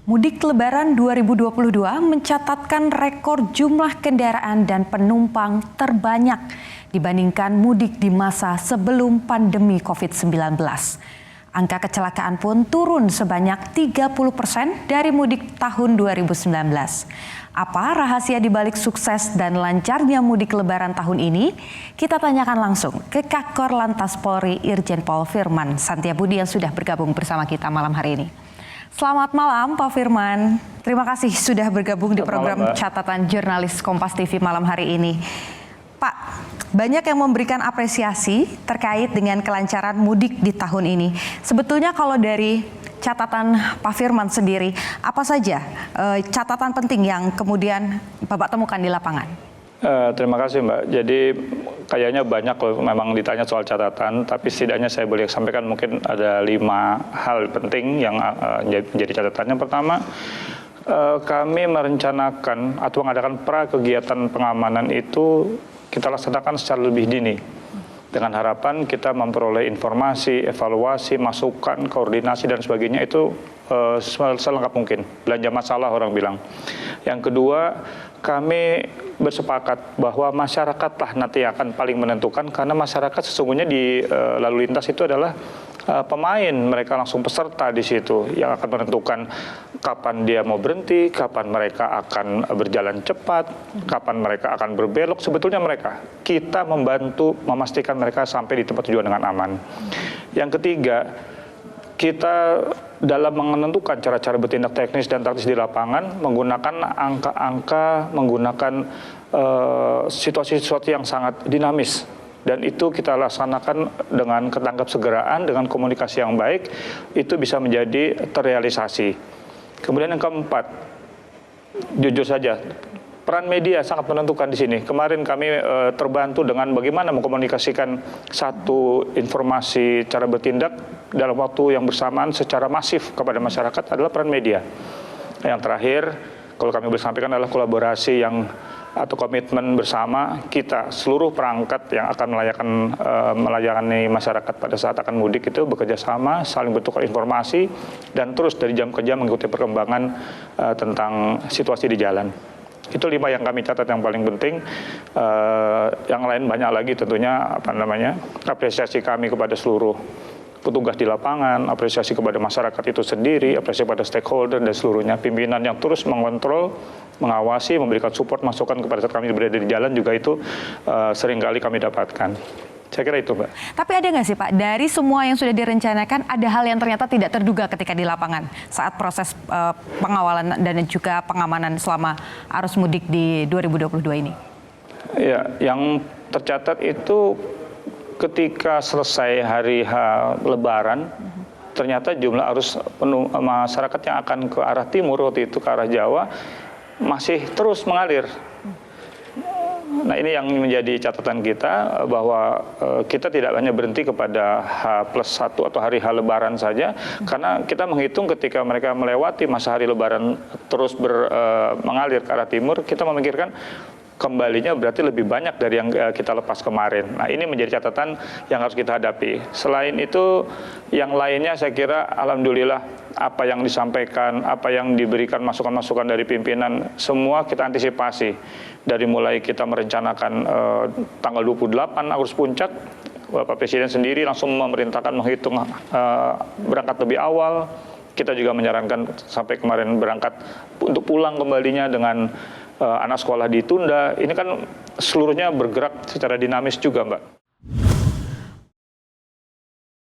Mudik Lebaran 2022 mencatatkan rekor jumlah kendaraan dan penumpang terbanyak dibandingkan mudik di masa sebelum pandemi COVID-19. Angka kecelakaan pun turun sebanyak 30% dari mudik tahun 2019. Apa rahasia di balik sukses dan lancarnya mudik Lebaran tahun ini? Kita tanyakan langsung ke Kakor Lantas Polri Irjen Pol Firman Santiabudi yang sudah bergabung bersama kita malam hari ini. Selamat malam Pak Firman, terima kasih sudah bergabung di program Catatan Jurnalis Kompas TV malam hari ini. Pak, banyak yang memberikan apresiasi terkait dengan kelancaran mudik di tahun ini. Sebetulnya kalau dari catatan Pak Firman sendiri, apa saja catatan penting yang kemudian Bapak temukan di lapangan? Terima kasih Mbak. Jadi kayaknya banyak loh memang ditanya soal catatan, tapi setidaknya saya boleh sampaikan mungkin ada 5 hal penting yang menjadi catatan. Yang pertama, kami merencanakan atau mengadakan kegiatan pengamanan itu kita laksanakan secara lebih dini. Dengan harapan kita memperoleh informasi, evaluasi, masukan, koordinasi dan sebagainya itu selengkap mungkin. Belanja masalah orang bilang. Yang kedua, kami bersepakat bahwa masyarakatlah nanti akan paling menentukan, karena masyarakat sesungguhnya di lalu lintas itu adalah pemain, mereka langsung peserta di situ yang akan menentukan kapan dia mau berhenti, kapan mereka akan berjalan cepat, kapan mereka akan berbelok. Sebetulnya kita membantu memastikan mereka sampai di tempat tujuan dengan aman. Yang ketiga, kita dalam menentukan cara-cara bertindak teknis dan taktis di lapangan menggunakan angka-angka, menggunakan situasi-situasi yang sangat dinamis. Dan itu kita laksanakan dengan ketangkap segeraan, dengan komunikasi yang baik, itu bisa menjadi terrealisasi. Kemudian yang keempat, jujur saja, peran media sangat menentukan di sini. Kemarin kami terbantu dengan bagaimana mengkomunikasikan satu informasi cara bertindak dalam waktu yang bersamaan secara masif kepada masyarakat adalah peran media. Yang terakhir, kalau kami bersampaikan adalah kolaborasi yang atau komitmen bersama kita seluruh perangkat yang akan melayani masyarakat pada saat akan mudik itu bekerja sama, saling bertukar informasi dan terus dari jam ke jam mengikuti perkembangan tentang situasi di jalan. Itu 5 yang kami catat yang paling penting. Yang lain banyak lagi tentunya apresiasi kami kepada seluruh petugas di lapangan, apresiasi kepada masyarakat itu sendiri, apresiasi kepada stakeholder dan seluruhnya, pimpinan yang terus mengontrol, mengawasi, memberikan support, masukan kepada saat kami berada di jalan juga itu seringkali kami dapatkan. Saya kira itu, Mbak. Tapi ada nggak sih Pak, dari semua yang sudah direncanakan, ada hal yang ternyata tidak terduga ketika di lapangan saat proses pengawalan dan juga pengamanan selama arus mudik di 2022 ini? Ya, yang tercatat itu ketika selesai hari Lebaran, ternyata jumlah arus masyarakat yang akan ke arah timur waktu itu ke arah Jawa masih terus mengalir. Nah, ini yang menjadi catatan kita bahwa kita tidak hanya berhenti kepada H+1 atau hari Lebaran saja, karena kita menghitung ketika mereka melewati masa hari Lebaran terus mengalir ke arah timur, kita memikirkan kembalinya berarti lebih banyak dari yang kita lepas kemarin. Nah, ini menjadi catatan yang harus kita hadapi. Selain itu, yang lainnya saya kira alhamdulillah apa yang disampaikan, apa yang diberikan masukan-masukan dari pimpinan, semua kita antisipasi. Dari mulai kita merencanakan tanggal 28 arus puncak, Bapak Presiden sendiri langsung memerintahkan menghitung berangkat lebih awal. Kita juga menyarankan sampai kemarin berangkat untuk pulang kembalinya dengan anak sekolah ditunda. Ini kan seluruhnya bergerak secara dinamis juga, Mbak.